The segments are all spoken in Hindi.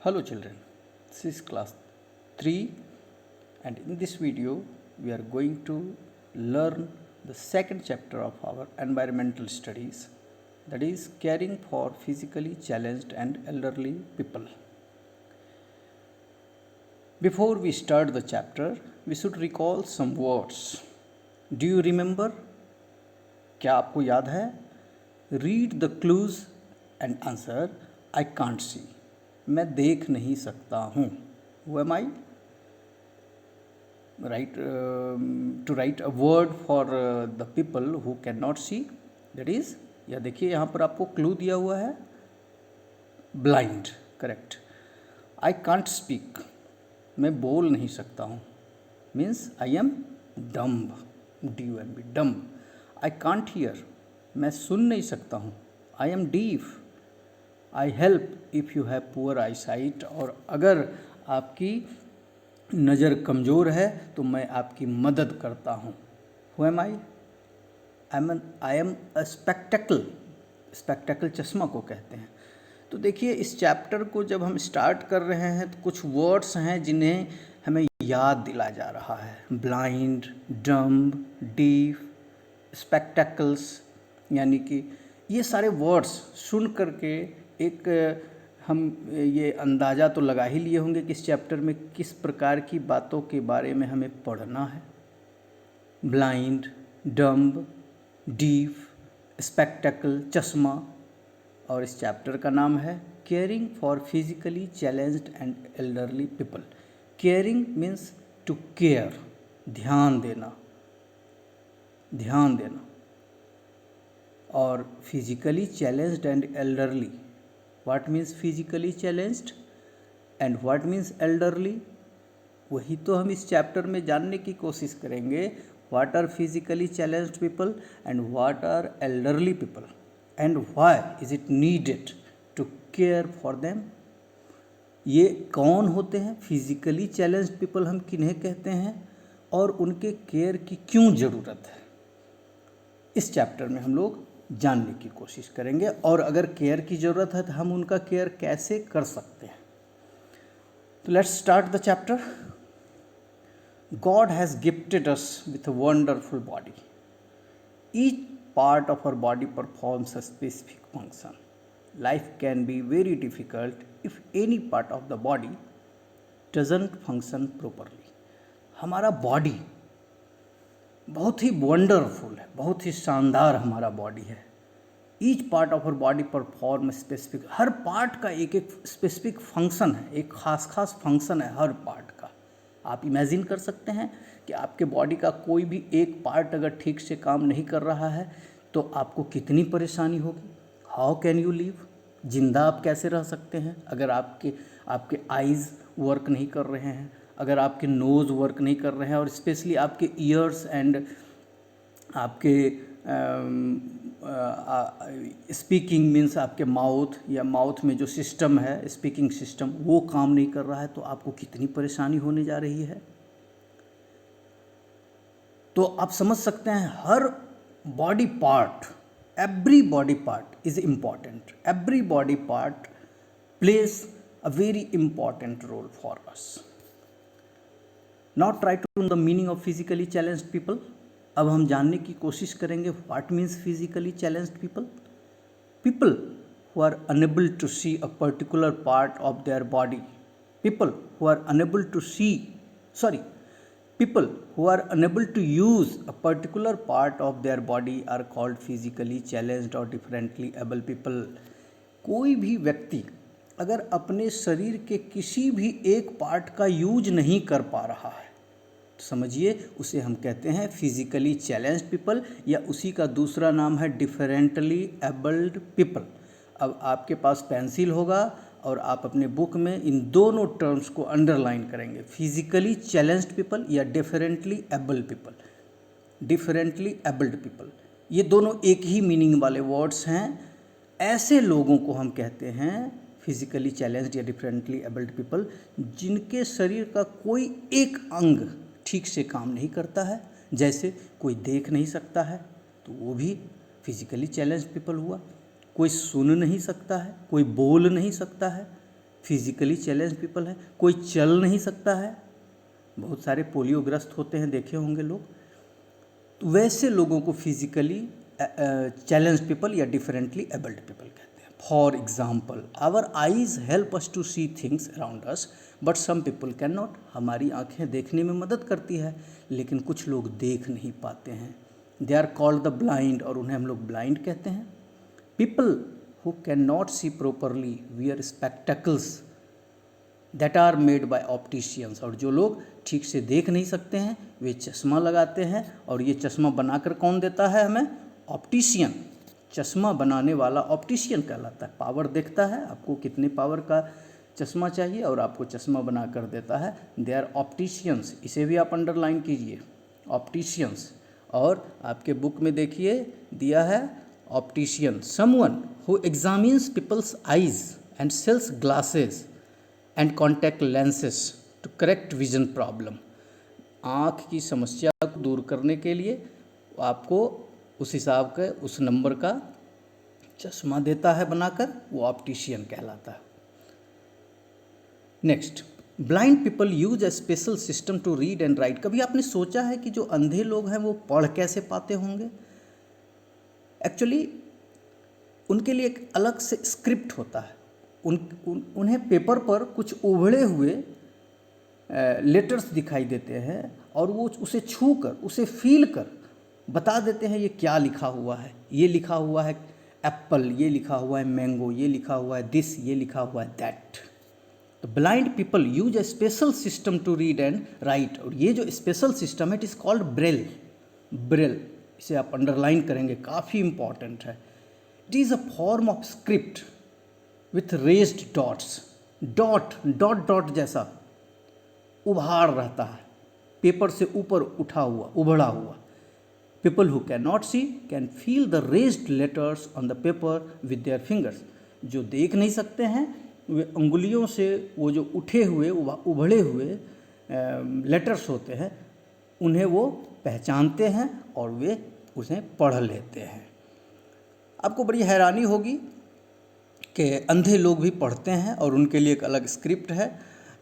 Hello children, this is class 3 and in this video we are going to learn the second chapter of our environmental studies, that is caring for physically challenged and elderly people. Before we start the chapter, we should recall some words. Do you remember? क्या आपको याद है? Read the clues and answer I can't see. मैं देख नहीं सकता हूँ. Who am I? To write a word for the people who cannot see. That is, या देखिए यहाँ पर आपको क्लू दिया हुआ है blind. Correct. I can't speak. मैं बोल नहीं सकता हूँ. Means I am dumb. D-U-M-B. Dumb. I can't hear. मैं सुन नहीं सकता हूँ. I am deaf. I help if you have poor eyesight. और अगर आपकी नज़र कमज़ोर है तो मैं आपकी मदद करता हूँ. Who am I? I am a spectacle. Spectacle चश्मा को कहते हैं. तो देखिए इस चैप्टर को जब हम स्टार्ट कर रहे हैं तो कुछ वर्ड्स हैं जिन्हें हमें याद दिला जा रहा है. ब्लाइंड, डम्ब, डीफ, स्पेक्टेकल्स, यानी कि ये सारे वर्ड्स सुन करके एक हम ये अंदाज़ा तो लगा ही लिए होंगे कि इस चैप्टर में किस प्रकार की बातों के बारे में हमें पढ़ना है. ब्लाइंड, डम्ब, डीफ, स्पेक्टेकल, चश्मा, और इस चैप्टर का नाम है caring for physically challenged and elderly people. Caring means to care, ध्यान देना, ध्यान देना. और physically challenged and elderly, what means physically challenged and what means elderly, वही तो हम इस चैप्टर में जानने की कोशिश करेंगे. What are physically challenged people and what are elderly people and why is it needed to care for them. ये कौन होते हैं फिजिकली चैलेंज्ड पीपल, हम किन्हें कहते हैं और उनके केयर की क्यों ज़रूरत है, इस चैप्टर में हम लोग जानने की कोशिश करेंगे. और अगर केयर की ज़रूरत है तो हम उनका केयर कैसे कर सकते हैं. तो let's start the chapter. God has gifted us with a wonderful body. Each part of our body performs a specific function. Life can be very difficult if any part of the body doesn't function properly. हमारा बॉडी बहुत ही वंडरफुल है, बहुत ही शानदार हमारा बॉडी है. Each part of our body perform specific, हर पार्ट का एक एक स्पेसिफिक फंक्शन है, एक खास फंक्शन है हर पार्ट का. आप इमेजिन कर सकते हैं कि आपके बॉडी का कोई भी एक पार्ट अगर ठीक से काम नहीं कर रहा है तो आपको कितनी परेशानी होगी. हाउ कैन यू लिव, जिंदा आप कैसे रह सकते हैं अगर आपके आइज़ वर्क नहीं कर रहे हैं, अगर आपके नोज़ वर्क नहीं कर रहे हैं, और स्पेशली आपके ईयर्स एंड आपके स्पीकिंग मीन्स आपके माउथ या माउथ में जो सिस्टम है स्पीकिंग सिस्टम वो काम नहीं कर रहा है तो आपको कितनी परेशानी होने जा रही है. तो आप समझ सकते हैं हर body part, every body part is important. Every body part plays a very important role for us. Now try to know the meaning of physically challenged people. अब हम जानने की कोशिश करेंगे what means physically challenged people. People who are unable to see a particular part of their body. People who are unable to people who are unable to use a particular part of their body are called physically challenged or differently able people. कोई भी व्यक्ति अगर अपने शरीर के किसी भी एक पार्ट का यूज नहीं कर पा रहा है तो समझिए उसे हम कहते हैं फिजिकली चैलेंज्ड पीपल, या उसी का दूसरा नाम है डिफरेंटली एबल्ड पीपल. अब आपके पास पेंसिल होगा और आप अपने बुक में इन दोनों टर्म्स को अंडरलाइन करेंगे, फिजिकली चैलेंज्ड पीपल या differently abled people. Differently abled people ये दोनों एक ही मीनिंग वाले वर्ड्स हैं. ऐसे लोगों को हम कहते हैं फिजिकली चैलेंज्ड या डिफरेंटली एबल्ड पीपल जिनके शरीर का कोई एक अंग ठीक से काम नहीं करता है. जैसे कोई देख नहीं सकता है तो वो भी फिजिकली चैलेंज्ड पीपल हुआ. कोई सुन नहीं सकता है, कोई बोल नहीं सकता है, फिजिकली चैलेंज पीपल है, कोई चल नहीं सकता है, बहुत सारे पोलियोग्रस्त होते हैं, देखे होंगे लोग, तो वैसे लोगों को फिजिकली चैलेंज पीपल या डिफरेंटली एबल्ड पीपल कहते हैं। For example, our eyes help us to see things around us but some people can not. हमारी आंखें देखने में मदद करती है लेकिन कुछ लोग देख नहीं पाते हैं। They are called the blind, और उन्हें हम लोग ब्लाइंड कहते हैं। People who can not see properly wear spectacles that are made by opticians, और जो लोग ठीक से देख नहीं सकते हैं वे चश्मा लगाते हैं, और ये चश्मा बनाकर कौन देता है हमें? ऑप्टिशियन। चश्मा बनाने वाला ऑप्टिशियन कहलाता है। पावर देखता है आपको कितने पावर का चश्मा चाहिए और आपको चश्मा बना कर देता है। दे आर ऑप्टिशियंस, इसे भी आप अंडरलाइन कीजिए, ऑप्टिशियंस। और आपके बुक में देखिए दिया है optician, someone who examines people's eyes and sells glasses and contact lenses to correct vision problem. आँख की समस्या को दूर करने के लिए आपको उस हिसाब के उस नंबर का चश्मा देता है बनाकर, वो ऑप्टिशियन कहलाता है। Next, blind people use a special system to read and write. कभी आपने सोचा है कि जो अंधे लोग हैं वो पढ़ कैसे पाते होंगे? एक्चुअली उनके लिए एक अलग से स्क्रिप्ट होता है। उन्हें पेपर पर कुछ उभड़े हुए लेटर्स दिखाई देते हैं और वो उसे छू कर, उसे फील कर बता देते हैं ये क्या लिखा हुआ है। ये लिखा हुआ है एप्पल, ये लिखा हुआ है मैंगो, ये लिखा हुआ है दिस, ये लिखा हुआ है दैट। तो blind people use a special system to read and write, और ये जो स्पेशल सिस्टम है it is called braille. Braille, इसे आप अंडरलाइन करेंगे, काफ़ी इंपॉर्टेंट है। It is a form of script with raised dots. Dot dot dot जैसा उभार रहता है, पेपर से ऊपर उठा हुआ, उभड़ा हुआ। People who can not see can feel the raised letters on the paper with their fingers. जो देख नहीं सकते हैं वे अंगुलियों से वो जो उठे हुए, उभड़े हुए लेटर्स होते हैं उन्हें वो पहचानते हैं और वे उसे पढ़ लेते हैं। आपको बड़ी हैरानी होगी कि अंधे लोग भी पढ़ते हैं और उनके लिए एक अलग स्क्रिप्ट है।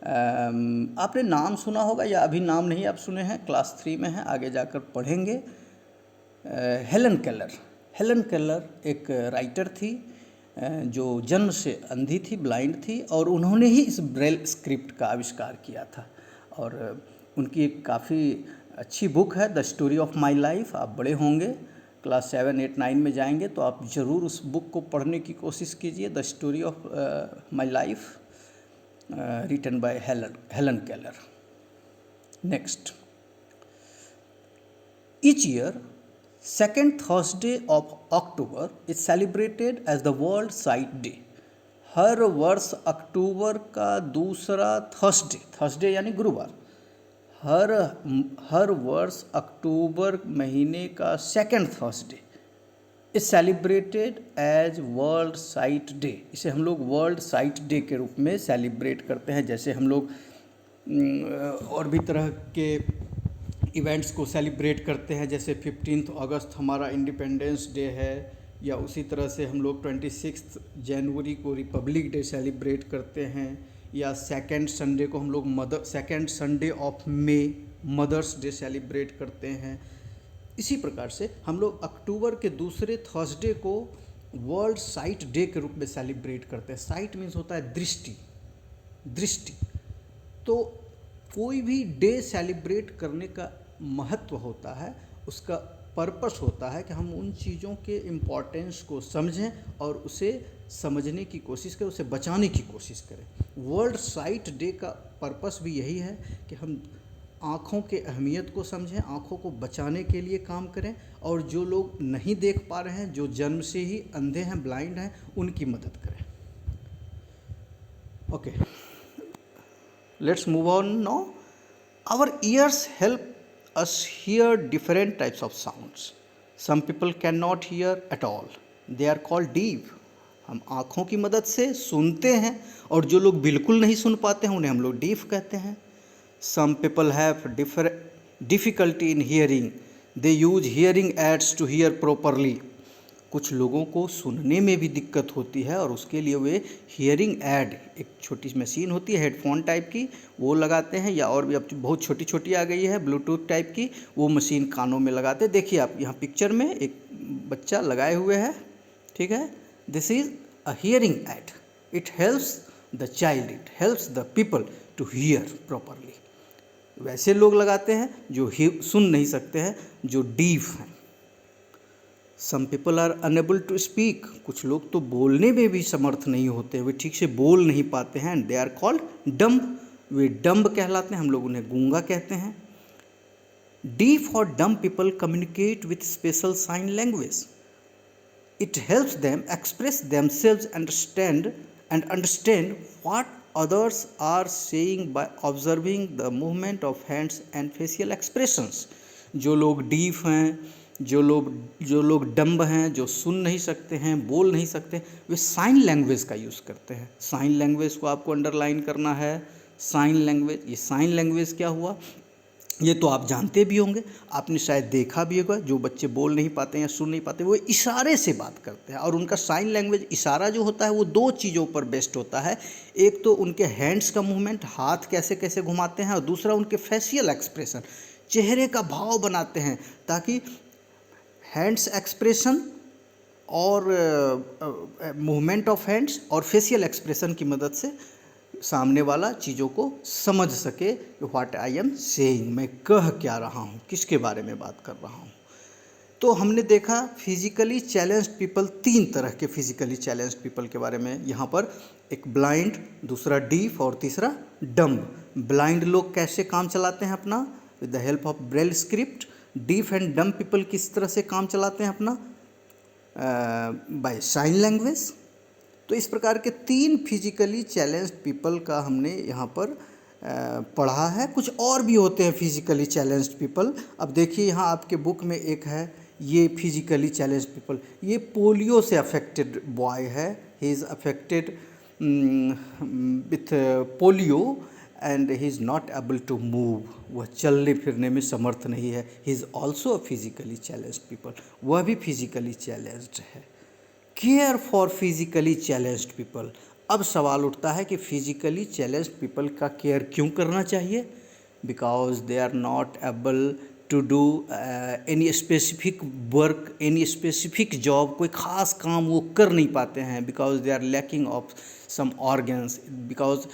आपने नाम सुना होगा या अभी नाम नहीं आप सुने हैं, क्लास 3 में है, आगे जाकर पढ़ेंगे। Helen Keller. हेलन केलर एक राइटर थी जो जन्म से अंधी थी, ब्लाइंड थी, और उन्होंने ही इस ब्रेल स्क्रिप्ट का आविष्कार किया था। और उनकी एक काफ़ी अच्छी बुक है the story of my life. आप बड़े होंगे, क्लास 7, 8, 9 में जाएंगे तो आप ज़रूर उस बुक को पढ़ने की कोशिश कीजिए, the story of my life, written by Helen Keller. Next, each year, second Thursday of October is celebrated as the World Sight Day. हर वर्ष अक्टूबर का दूसरा थर्सडे यानी गुरुवार, हर वर्ष अक्टूबर महीने का second Thursday is celebrated as world sight day. इसे हम लोग वर्ल्ड साइट डे के रूप में सेलिब्रेट करते हैं। जैसे हम लोग और भी तरह के इवेंट्स को सेलिब्रेट करते हैं, जैसे 15 अगस्त हमारा इंडिपेंडेंस डे है, या उसी तरह से हम लोग 26 जनवरी को रिपब्लिक डे सेलिब्रेट करते हैं, या सेकेंड संडे को हम लोग second Sunday of Mother's day celebrate करते हैं। इसी प्रकार से हम लोग अक्टूबर के दूसरे थर्सडे को वर्ल्ड साइट डे के रूप में सेलिब्रेट करते हैं। साइट मीन्स होता है दृष्टि। तो कोई भी डे सेलिब्रेट करने का महत्व होता है, उसका पर्पस होता है कि हम उन चीज़ों के इम्पोर्टेंस को समझें और उसे समझने की कोशिश करें, उसे बचाने की कोशिश करें। वर्ल्ड साइट डे का पर्पस भी यही है कि हम आँखों के अहमियत को समझें, आँखों को बचाने के लिए काम करें, और जो लोग नहीं देख पा रहे हैं, जो जन्म से ही अंधे हैं, ब्लाइंड हैं, उनकी मदद करें। Okay, let's move on now. Our ears help us hear different types of sounds. Some people can not hear at all, they are called deaf. हम आँखों की मदद से सुनते हैं, और जो लोग बिल्कुल नहीं सुन पाते हैं उन्हें हम लोग डीफ कहते हैं। Some people have difficulty in hearing. They use hearing aids to hear properly. कुछ लोगों को सुनने में भी दिक्कत होती है और उसके लिए वे हियरिंग ऐड, एक छोटी सी मशीन होती है हेडफोन टाइप की, वो लगाते हैं, या और भी अब बहुत छोटी छोटी आ गई है ब्लूटूथ टाइप की, वो मशीन कानों में लगाते हैं। देखिए आप यहाँ पिक्चर में एक बच्चा लगाए हुए है, ठीक है। This is a hearing aid. It helps the child, it helps the people to hear properly. वैसे लोग लगाते हैं जो सुन नहीं सकते हैं, जो डीफ हैं। Some people are unable to speak, कुछ लोग तो बोलने में भी समर्थ नहीं होते, वे ठीक से बोल नहीं पाते हैं, and they are called dumb, वे डम्ब कहलाते हैं, हम लोग उन्हें गूंगा कहते हैं। डीफ और dumb people communicate with special sign language. It helps them express themselves and understand what others are saying by observing the movement of hands and facial expressions. जो लोग डीफ हैं, जो लोग डम्ब हैं, जो सुन नहीं सकते हैं, बोल नहीं सकते, वे साइन लैंग्वेज का यूज़ करते हैं। साइन लैंग्वेज को आपको अंडरलाइन करना है। साइन लैंग्वेज, ये साइन लैंग्वेज क्या हुआ, ये तो आप जानते भी होंगे, आपने शायद देखा भी होगा। जो बच्चे बोल नहीं पाते या सुन नहीं पाते वो इशारे से बात करते हैं, और उनका साइन लैंग्वेज इशारा जो होता है वो दो चीज़ों पर बेस्ड होता है। एक तो उनके हैंड्स का मूवमेंट, हाथ कैसे कैसे घुमाते हैं, और दूसरा उनके फेशियल एक्सप्रेशन, चेहरे का भाव बनाते हैं, ताकि हैंड्स एक्सप्रेशन और मूवमेंट ऑफ हैंड्स और फेशियल एक्सप्रेशन की मदद से सामने वाला चीज़ों को समझ सके कि व्हाट आई एम सेइंग, मैं कह क्या रहा हूँ, किसके बारे में बात कर रहा हूँ। तो हमने देखा फिजिकली चैलेंज्ड पीपल, तीन तरह के फिजिकली चैलेंज्ड पीपल के बारे में यहाँ पर, एक ब्लाइंड, दूसरा डीफ और तीसरा डम्ब। ब्लाइंड लोग कैसे काम चलाते हैं अपना, with the help of Braille script. Deaf and dumb people किस तरह से काम चलाते हैं अपना, बाय साइन लैंग्वेज। तो इस प्रकार के तीन फिजिकली चैलेंज्ड पीपल का हमने यहाँ पर पढ़ा है। कुछ और भी होते हैं फिजिकली चैलेंज्ड पीपल। अब देखिए यहाँ आपके बुक में एक है, ये फिजिकली चैलेंज्ड पीपल, ये पोलियो से अफेक्टेड बॉय है। He is affected with polio and he is not able to move, वह चलने फिरने में समर्थ नहीं है। He is also a physically challenged people, वह भी फिजिकली चैलेंज्ड है। Care for physically challenged people. अब सवाल उठता है कि फिजिकली चैलेंज्ड पीपल का केयर क्यों करना चाहिए, because they are not able to do any specific work, any specific job, कोई ख़ास काम वो कर नहीं पाते हैं, because they are lacking of some organs, because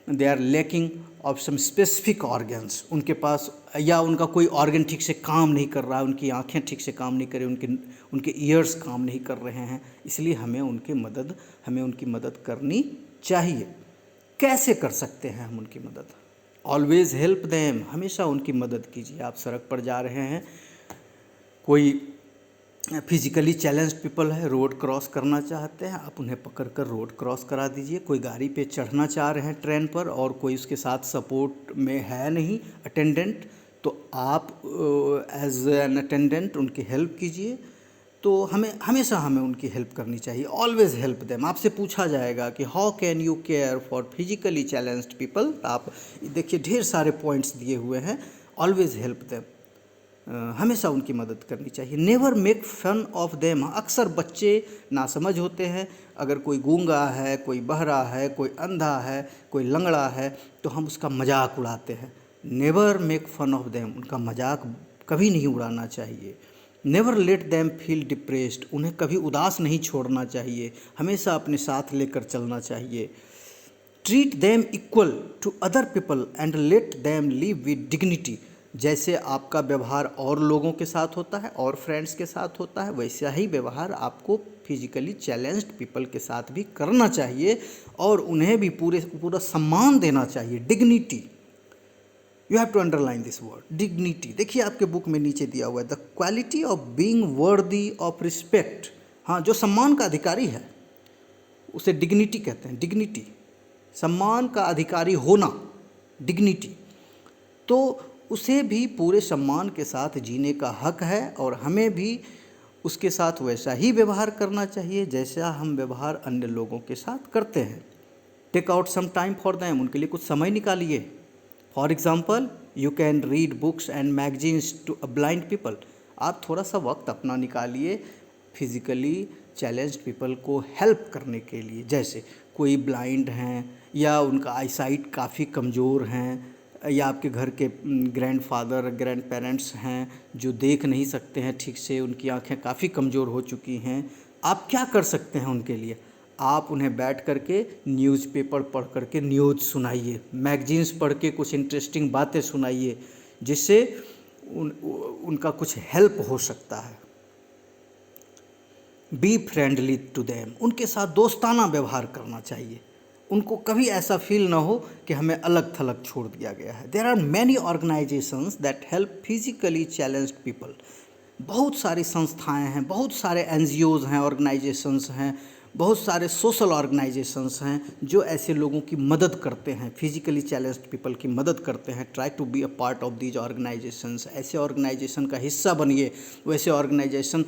they are lacking of some specific organs, उनके पास या उनका कोई ऑर्गन ठीक से काम नहीं कर रहा है, उनकी आंखें ठीक से काम नहीं कर रही, उनके ईयर्स काम नहीं कर रहे हैं, इसलिए हमें उनकी मदद करनी चाहिए। कैसे कर सकते हैं हम उनकी मदद, ऑलवेज़ हेल्प देम, हमेशा उनकी मदद कीजिए। आप सड़क पर जा रहे हैं, कोई फिजिकली चैलेंज्ड पीपल है, रोड क्रॉस करना चाहते हैं, आप उन्हें पकड़कर रोड क्रॉस करा दीजिए। कोई गाड़ी पे चढ़ना चाह रहे हैं ट्रेन पर और कोई उसके साथ सपोर्ट में है नहीं अटेंडेंट, तो आप एज एन अटेंडेंट उनकी हेल्प कीजिए। तो हमेशा हमें उनकी हेल्प करनी चाहिए। Always help them. आपसे पूछा जाएगा कि how can you care for physically challenged people, आप देखिए ढेर सारे पॉइंट्स दिए हुए हैं। ऑलवेज़ हेल्प देम, हमेशा उनकी मदद करनी चाहिए। Never make fun of them. अक्सर बच्चे नासमझ होते हैं, अगर कोई गूंगा है, कोई बहरा है, कोई अंधा है, कोई लंगड़ा है, तो हम उसका मजाक उड़ाते हैं। Never make fun of them, उनका मजाक कभी नहीं उड़ाना चाहिए। Never let them feel depressed, उन्हें कभी उदास नहीं छोड़ना चाहिए, हमेशा अपने साथ लेकर चलना चाहिए। Treat them equal to other people and let them live with dignity. जैसे आपका व्यवहार और लोगों के साथ होता है और फ्रेंड्स के साथ होता है, वैसा ही व्यवहार आपको फिजिकली चैलेंज्ड पीपल के साथ भी करना चाहिए और उन्हें भी पूरा सम्मान देना चाहिए। Dignity, you have to underline this word, dignity. देखिए आपके बुक में नीचे दिया हुआ है, the quality of being worthy of respect. हाँ, जो सम्मान का अधिकारी है उसे डिग्निटी कहते हैं। डिग्निटी, सम्मान का अधिकारी होना, डिग्निटी। तो उसे भी पूरे सम्मान के साथ जीने का हक है और हमें भी उसके साथ वैसा ही व्यवहार करना चाहिए जैसा हम व्यवहार अन्य लोगों के साथ करते हैं। Take out some time for them, उनके लिए कुछ समय निकालिए। For example, you can read books and magazines to a blind people. आप थोड़ा सा वक्त अपना निकालिए फिजिकली चैलेंज्ड पीपल को हेल्प करने के लिए। जैसे कोई ब्लाइंड हैं या उनका आईसाइट काफ़ी कमज़ोर हैं, या आपके घर के ग्रैंडफादर ग्रैंड पेरेंट्स हैं जो देख नहीं सकते हैं ठीक से, उनकी आंखें काफ़ी कमज़ोर हो चुकी हैं, आप क्या कर सकते हैं उनके लिए? आप उन्हें बैठ करके न्यूज़पेपर पढ़ करके न्यूज़ सुनाइए, मैगजीन्स पढ़ के कुछ इंटरेस्टिंग बातें सुनाइए, जिससे उनका कुछ हेल्प हो सकता है। बी फ्रेंडली टू देम, उनके साथ दोस्ताना व्यवहार करना चाहिए। उनको कभी ऐसा फील ना हो कि हमें अलग थलग छोड़ दिया गया है। There are many organisations that help physically challenged people. बहुत सारी संस्थाएं हैं, बहुत सारे एनजीओज़ हैं, ऑर्गेनाइजेशंस हैं, बहुत सारे सोशल ऑर्गेनाइजेशंस हैं जो ऐसे लोगों की मदद करते हैं, फिजिकली चैलेंज्ड पीपल की मदद करते हैं। Try to be a part of these organisations. ऐसे ऑर्गेनाइजेशन का हिस्सा बनिए, वैसे ऑर्गेनाइजेशन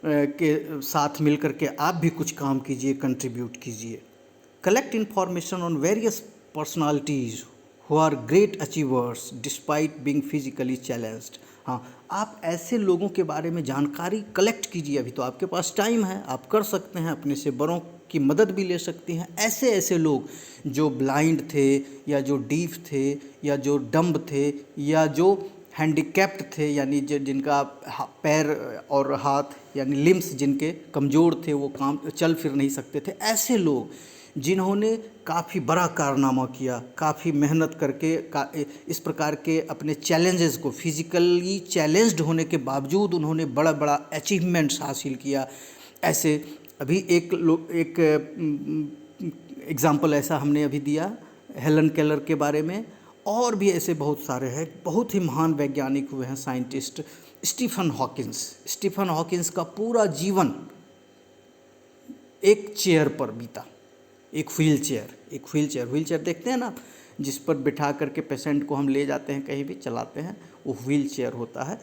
के साथ मिल कर के आप भी कुछ काम कीजिए, कंट्रीब्यूट कीजिए। Collect information on various personalities who are great achievers despite being physically challenged. हाँ, आप ऐसे लोगों के बारे में जानकारी कलेक्ट कीजिए। अभी तो आपके पास टाइम है, आप कर सकते हैं, अपने से बड़ों की मदद भी ले सकती हैं। ऐसे ऐसे लोग जो ब्लाइंड थे या जो डीफ थे या जो डम्ब थे या जो हैंडीकैप्ड थे, यानी जिनका पैर और हाथ यानी लिम्स जिनके कमज़ोर थे, वो काम चल फिर नहीं सकते थे, ऐसे लोग जिन्होंने काफ़ी बड़ा कारनामा किया, काफ़ी मेहनत करके इस प्रकार के अपने चैलेंजेस को, फिज़िकली चैलेंज्ड होने के बावजूद उन्होंने बड़ा बड़ा अचीवमेंट्स हासिल किया। ऐसे अभी एक एग्ज़ाम्पल ऐसा हमने अभी दिया हेलन केलर के बारे में, और भी ऐसे बहुत सारे हैं। बहुत ही महान वैज्ञानिक हुए हैं, साइंटिस्ट। स्टीफन हॉकिंस का पूरा जीवन एक चेयर पर बीता, एक व्हील चेयर देखते हैं ना, जिस पर बिठा करके पेशेंट को हम ले जाते हैं, कहीं भी चलाते हैं, वो व्हील चेयर होता है,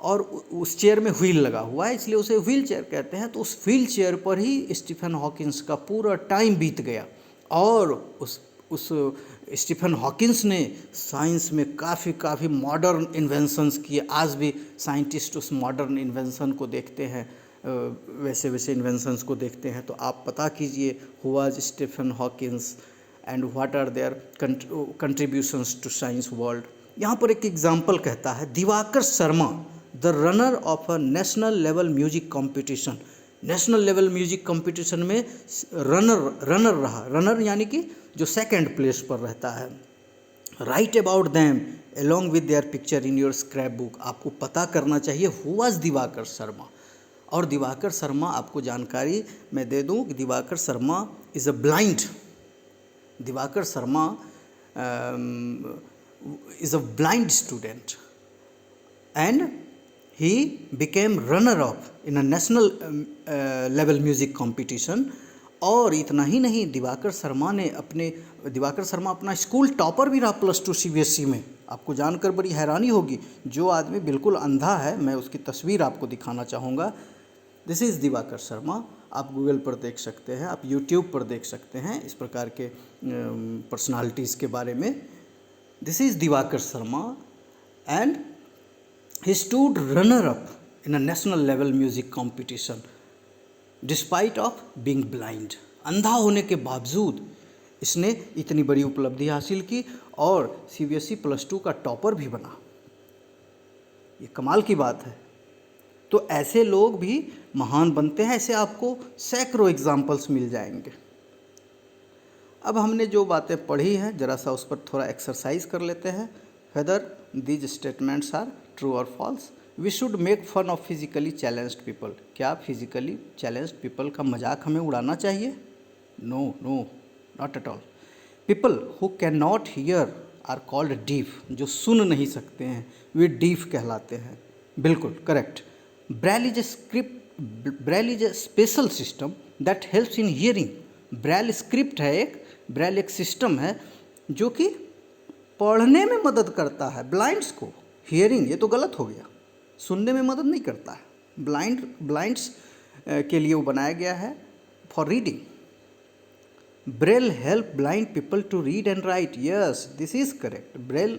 और उस चेयर में व्हील लगा हुआ है, इसलिए उसे व्हील चेयर कहते हैं। तो उस व्हील चेयर पर ही स्टीफन हॉकिंस का पूरा टाइम बीत गया, और उस स्टीफन हॉकिंस ने साइंस में काफ़ी मॉडर्न इन्वेंशंस किए। आज भी साइंटिस्ट उस मॉडर्न इन्वेंशन को देखते हैं, वैसे इन्वेंशंस को देखते हैं। तो आप पता कीजिए who was Stephen Hawkins and what are their contributions to science world. यहाँ पर एक एग्जाम्पल कहता है, Divakar Sharma the runner of a national level music competition. National level music competition में रनर रहा, रनर यानी कि जो सेकंड प्लेस पर रहता है। Write about them along with their picture in your scrap book. आपको पता करना चाहिए हु वाज दिवाकर शर्मा। और दिवाकर शर्मा, आपको जानकारी मैं दे दूं कि Diwakar Sharma is a blind. Diwakar Sharma is a blind student and he became runner up in a national level music competition। और इतना ही नहीं, दिवाकर शर्मा अपना स्कूल टॉपर भी रहा +2 CBSE में। आपको जानकर बड़ी हैरानी होगी, जो आदमी बिल्कुल अंधा है, मैं उसकी तस्वीर आपको दिखाना चाहूँगा। This is Diwakar Sharma. आप गूगल पर देख सकते हैं, आप यूट्यूब पर देख सकते हैं इस प्रकार के पर्सनालिटीज़ के बारे में। This is Diwakar Sharma and he stood runner up in a national level music competition despite of being blind। अंधा होने के बावजूद इसने इतनी बड़ी उपलब्धि हासिल की और CBSE +2 का टॉपर भी बना। ये कमाल की बात है। तो ऐसे लोग भी महान बनते हैं, ऐसे आपको सैकड़ों एग्जाम्पल्स मिल जाएंगे। अब हमने जो बातें पढ़ी हैं, ज़रा सा उस पर थोड़ा एक्सरसाइज कर लेते हैं। Whether these statements are true और false. We should make fun of physically challenged people. क्या फिजिकली चैलेंज्ड पीपल का मजाक हमें उड़ाना चाहिए? No, not at all. People who can not hear are called deaf. जो सुन नहीं सकते हैं वे डीफ कहलाते हैं। बिल्कुल correct. Braille is a special system that helps in hearing. Braille script है ब्रेल एक सिस्टम है जो कि पढ़ने में मदद करता है ब्लाइंड्स को। हियरिंग ये तो गलत हो गया, सुनने में मदद नहीं करता है। ब्लाइंड्स के लिए वो बनाया गया है for reading. Braille help blind people to read and write. Yes, this is correct. Braille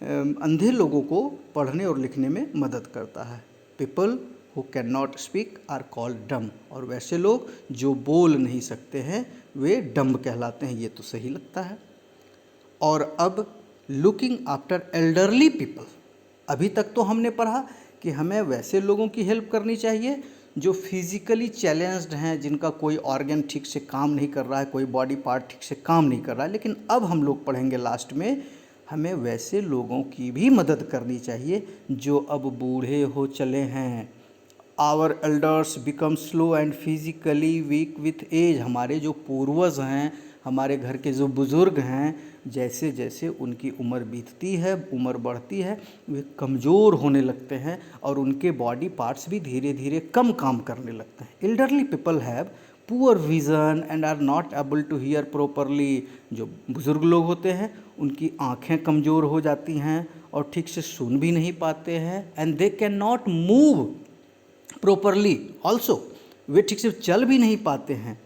अंधे लोगों को पढ़ने और लिखने में मदद करता है। People who can not speak are called dumb, और वैसे लोग जो बोल नहीं सकते हैं वे डम्ब कहलाते हैं। ये तो सही लगता है। और अब लुकिंग आफ्टर एल्डरली पीपल, अभी तक तो हमने पढ़ा कि हमें वैसे लोगों की हेल्प करनी चाहिए जो फिजिकली चैलेंज्ड हैं, जिनका कोई ऑर्गन ठीक से काम नहीं कर रहा है, कोई बॉडी पार्ट ठीक से काम नहीं कर रहा है। लेकिन अब हम लोग पढ़ेंगे लास्ट में, हमें वैसे लोगों की भी मदद करनी चाहिए जो अब बूढ़े हो चले हैं। Our elders become slow and physically weak with age, हमारे जो पूर्वज हैं, हमारे घर के जो बुज़ुर्ग हैं, जैसे जैसे उनकी उम्र बीतती है, उम्र बढ़ती है, वे कमज़ोर होने लगते हैं और उनके बॉडी पार्ट्स भी धीरे धीरे कम काम करने लगते हैं। Elderly people have poor vision and are not able to hear properly, जो बुज़ुर्ग लोग होते हैं उनकी आँखें कमज़ोर हो जाती हैं और ठीक से सुन भी नहीं पाते हैं। And they can not move properly also, वे ठीक से चल भी नहीं पाते हैं।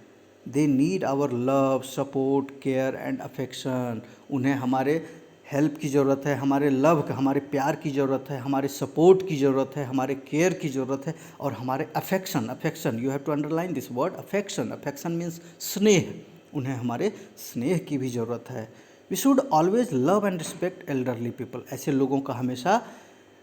They need our love, support, care and affection, उन्हें हमारे हेल्प की ज़रूरत है, हमारे लव, हमारे प्यार की ज़रूरत है, हमारे सपोर्ट की ज़रूरत है, हमारे केयर की ज़रूरत है और हमारे affection, affection you have to underline this word affection, affection means स्नेह, उन्हें हमारे स्नेह की भी ज़रूरत है। We should always love and respect elderly people, ऐसे लोगों का हमेशा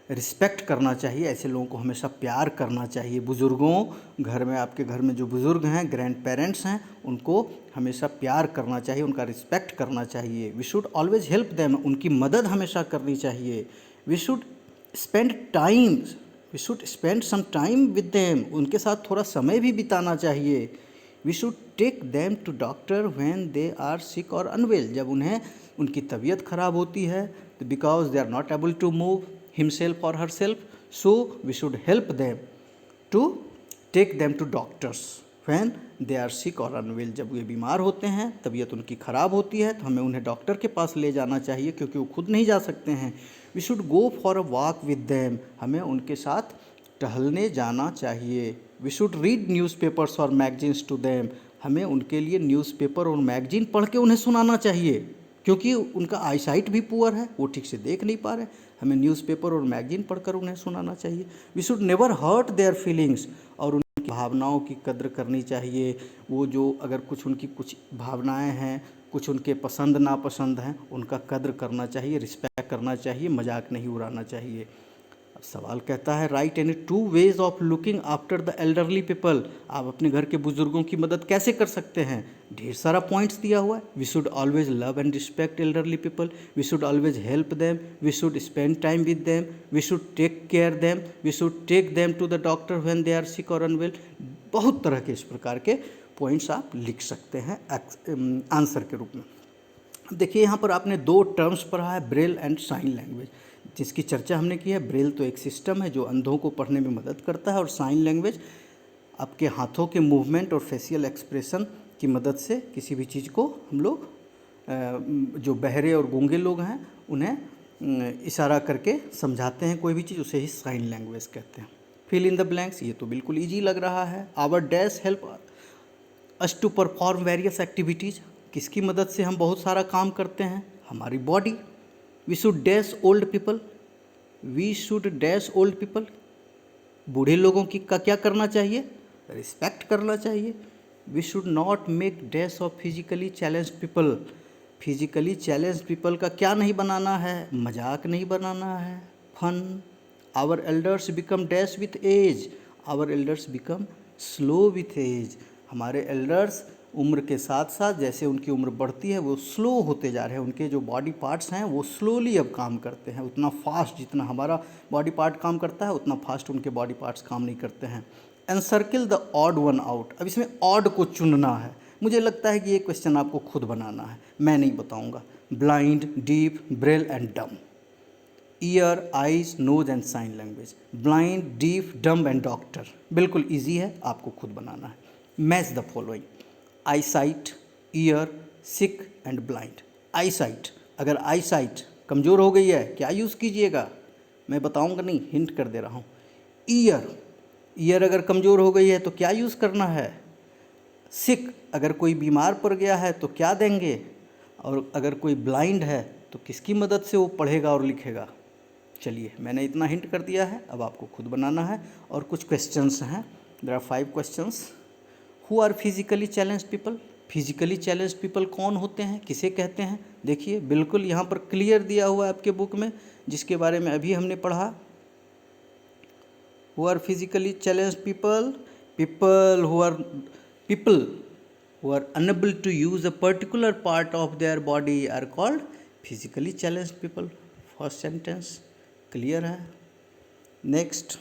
रिस्पेक्ट करना चाहिए, ऐसे लोगों को हमेशा प्यार करना चाहिए। बुज़ुर्गों, घर में आपके घर में जो बुज़ुर्ग हैं, ग्रैंड पेरेंट्स हैं, उनको हमेशा प्यार करना चाहिए, उनका रिस्पेक्ट करना चाहिए। We should always help them, उनकी मदद हमेशा करनी चाहिए। We should spend some time with them, उनके साथ थोड़ा समय भी बिताना चाहिए। We should take them to doctor when they are sick और अनवेल, जब उन्हें उनकी तबीयत ख़राब होती है तो because they are not able to move himself or herself, so we should help them to take them to doctors when they are sick or unwell, जब वे बीमार होते हैं, तबीयत उनकी ख़राब होती है तो हमें उन्हें डॉक्टर के पास ले जाना चाहिए क्योंकि वो खुद नहीं जा सकते हैं। We should go for a walk with them, हमें उनके साथ टहलने जाना चाहिए। वी शुड रीड न्यूज़पेपर्स और मैगजीन्स टू देम, हमें उनके लिए न्यूज़पेपर और मैगजीन पढ़ के उन्हें सुनाना चाहिए क्योंकि उनका आईसाइट भी पुअर है, वो ठीक से देख नहीं पा रहे, हमें न्यूज़पेपर और मैगजीन पढ़कर उन्हें सुनाना चाहिए। We should never hurt their feelings, और उनकी भावनाओं की कद्र करनी चाहिए। वो जो अगर कुछ उनकी कुछ भावनाएं हैं, कुछ उनके पसंद नापसंद हैं, उनका कद्र करना चाहिए, रिस्पेक्ट करना चाहिए, मजाक नहीं उड़ाना चाहिए। अब सवाल कहता है right any 2 ways of looking after the elderly people, आप अपने घर के बुजुर्गों की मदद कैसे कर सकते हैं? ढेर सारा पॉइंट्स दिया हुआ है। We should always love and respect elderly people, we should always help them, we should spend time with them, we should take care them, we should take them to the doctor when they are sick और अनवेल। बहुत तरह के इस प्रकार के पॉइंट्स आप लिख सकते हैं आंसर के रूप में। देखिए यहाँ पर आपने 2 टर्म्स पढ़ा है, ब्रेल एंड साइन लैंग्वेज, जिसकी चर्चा हमने की है। ब्रेल तो एक सिस्टम है जो अंधों को पढ़ने में मदद करता है, और साइन लैंग्वेज आपके हाथों के मूवमेंट और फेशियल एक्सप्रेशन की मदद से किसी भी चीज़ को हम लोग जो बहरे और गूंगे लोग हैं उन्हें इशारा करके समझाते हैं कोई भी चीज़, उसे ही साइन लैंग्वेज कहते हैं। फिल इन द ब्लैंक्स, ये तो बिल्कुल ईजी लग रहा है। Our dash help us to perform various activities, किसकी मदद से हम बहुत सारा काम करते हैं? हमारी बॉडी। We should dash old people, we should dash old people, बूढ़े लोगों की का क्या करना चाहिए? रिस्पेक्ट करना चाहिए। We should not make dash of physically challenge people, physically challenge people का क्या नहीं बनाना है? मजाक नहीं बनाना है, fun. Our elders become dash with age, our elders become slow with age, हमारे एल्डर्स उम्र के साथ साथ जैसे उनकी उम्र बढ़ती है वो स्लो होते जा रहे हैं, उनके जो बॉडी पार्ट्स हैं वो स्लोली अब काम करते हैं, उतना फास्ट जितना हमारा बॉडी पार्ट काम करता है उतना फास्ट उनके बॉडी पार्ट्स काम नहीं करते हैं। Encircle the odd one out, अब इसमें ऑड को चुनना है। मुझे लगता है कि ये क्वेश्चन आपको खुद बनाना है, मैं नहीं बताऊँगा। Blind, deaf, braille and dumb, ear, eyes, nose and sign language. Blind, deaf, dumb and doctor, बिल्कुल ईजी है, आपको खुद बनाना है। Match the following, eye sight, ear, sick and blind. Eye sight, अगर आई साइट कमज़ोर हो गई है क्या यूज़ कीजिएगा? मैं बताऊंगा नहीं, हिंट कर दे रहा हूँ। ईयर, ईयर अगर कमज़ोर हो गई है तो क्या यूज़ करना है? सिक, अगर कोई बीमार पड़ गया है तो क्या देंगे? और अगर कोई ब्लाइंड है तो किसकी मदद से वो पढ़ेगा और लिखेगा? चलिए, मैंने इतना हिंट कर दिया है, अब आपको खुद बनाना है। और कुछ क्वेश्चंस हैं, there are 5 questions. Who are physically challenged people? Physically challenged people कौन होते हैं, किसे कहते हैं? देखिए बिल्कुल यहाँ पर क्लियर दिया हुआ है आपके बुक में, जिसके बारे में अभी हमने पढ़ा। Who are physically challenged people? People who are unable to use a particular part of their body are called physically challenged people. First sentence clear है। Next,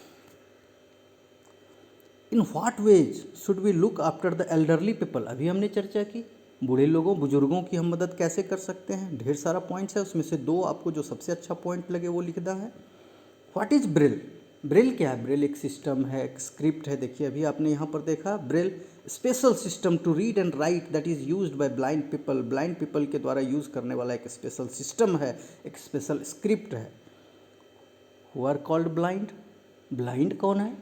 in what ways should we look after the elderly people? अभी हमने चर्चा की, बूढ़े लोगों बुजुर्गों की हम मदद कैसे कर सकते हैं। ढेर सारा पॉइंट्स है, उसमें से 2 आपको जो सबसे अच्छा पॉइंट लगे वो लिखना है। What is Braille? ब्रेल क्या है? ब्रेल एक सिस्टम है, एक स्क्रिप्ट है। देखिए अभी आपने यहाँ पर देखा, braille special system to read and write that is used by blind people. Blind people के द्वारा यूज़ करने वाला एक स्पेशल सिस्टम है, एक स्पेशल स्क्रिप्ट है। Who are called blind? Blind कौन है?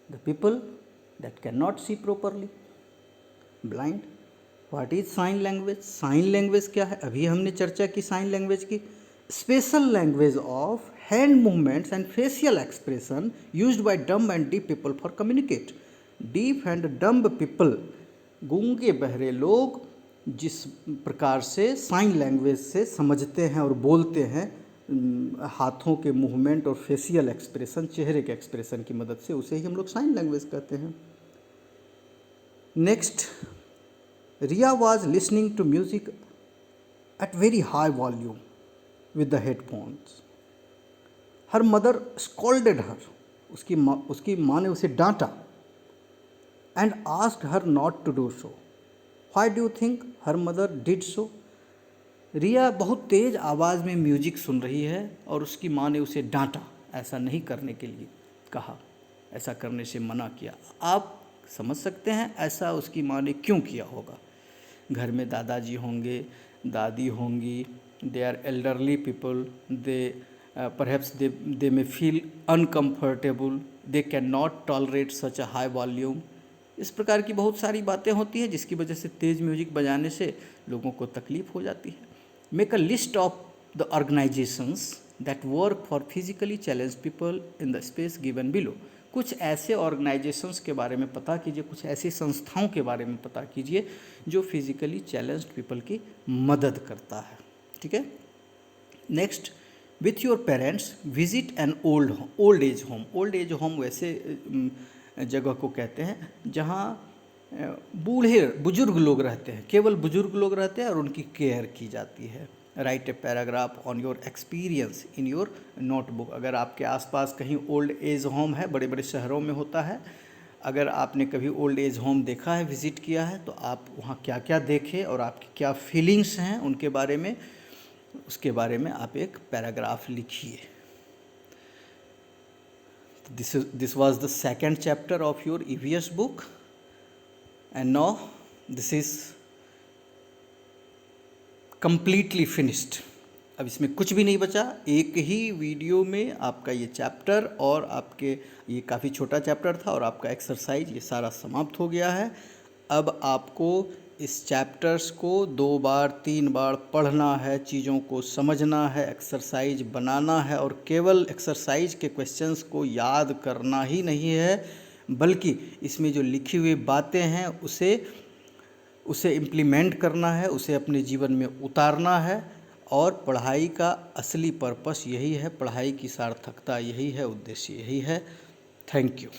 The people that can not see properly, blind. What is sign language? Sign language क्या है? अभी हमने चर्चा की साइन लैंग्वेज की। Special language of hand movements and facial expression used by dumb and deaf people for communicate. Deaf and dumb people, गूंगे बहरे लोग जिस प्रकार से साइन लैंग्वेज से समझते हैं और बोलते हैं, हाथों के मूवमेंट और फेशियल एक्सप्रेशन, चेहरे के एक्सप्रेशन की मदद से, उसे ही हम लोग साइन लैंग्वेज कहते हैं। Next, Riya was listening to music at very high volume with the headphones. Her mother scolded her, उसकी माँ ने उसे डांटा। And asked her not to do so. Why do you think her mother did so? Riya बहुत तेज़ आवाज़ में म्यूजिक सुन रही है और उसकी माँ ने उसे डांटा, ऐसा नहीं करने के लिए कहा, ऐसा करने से मना किया। आप समझ सकते हैं ऐसा उसकी माँ ने क्यों किया होगा। घर में दादाजी होंगे, दादी होंगी, they are elderly people, they perhaps they may feel uncomfortable, they cannot tolerate such a high volume। इस प्रकार की बहुत सारी बातें होती हैं जिसकी वजह से तेज़ म्यूजिक बजाने से लोगों को तकलीफ़ हो जाती है। Make a list of the organisations that work for physically challenged people in the space given below. कुछ ऐसे ऑर्गेनाइजेशंस के बारे में पता कीजिए, कुछ ऐसी संस्थाओं के बारे में पता कीजिए जो फिजिकली चैलेंज्ड पीपल की मदद करता है। ठीक है। Next, with your parents visit an old age home. Old age home वैसे जगह को कहते हैं जहाँ बूढ़े बुजुर्ग लोग रहते हैं, केवल बुजुर्ग लोग रहते हैं और उनकी केयर की जाती है। Right a paragraph on your experience in your notebook. अगर आपके आसपास कहीं ओल्ड एज होम है, बड़े बड़े शहरों में होता है, अगर आपने कभी ओल्ड एज होम देखा है, विज़िट किया है, तो आप वहाँ क्या क्या देखे और आपकी क्या फीलिंग्स हैं उनके बारे में, उसके बारे में आप एक पैराग्राफ लिखिए। This was the second chapter of your EVS book, and now this is completely finished। अब इसमें कुछ भी नहीं बचा, एक ही वीडियो में आपका ये चैप्टर और आपके ये काफ़ी छोटा चैप्टर था और आपका एक्सरसाइज ये सारा समाप्त हो गया है। अब आपको इस चैप्टर्स को 2 बार 3 बार पढ़ना है, चीज़ों को समझना है, एक्सरसाइज बनाना है और केवल एक्सरसाइज के क्वेश्चंस को याद करना ही नहीं है, बल्कि इसमें जो लिखी हुई बातें हैं उसे इम्प्लीमेंट करना है, उसे अपने जीवन में उतारना है। और पढ़ाई का असली पर्पस यही है, पढ़ाई की सार्थकता यही है, उद्देश्य यही है। Thank you.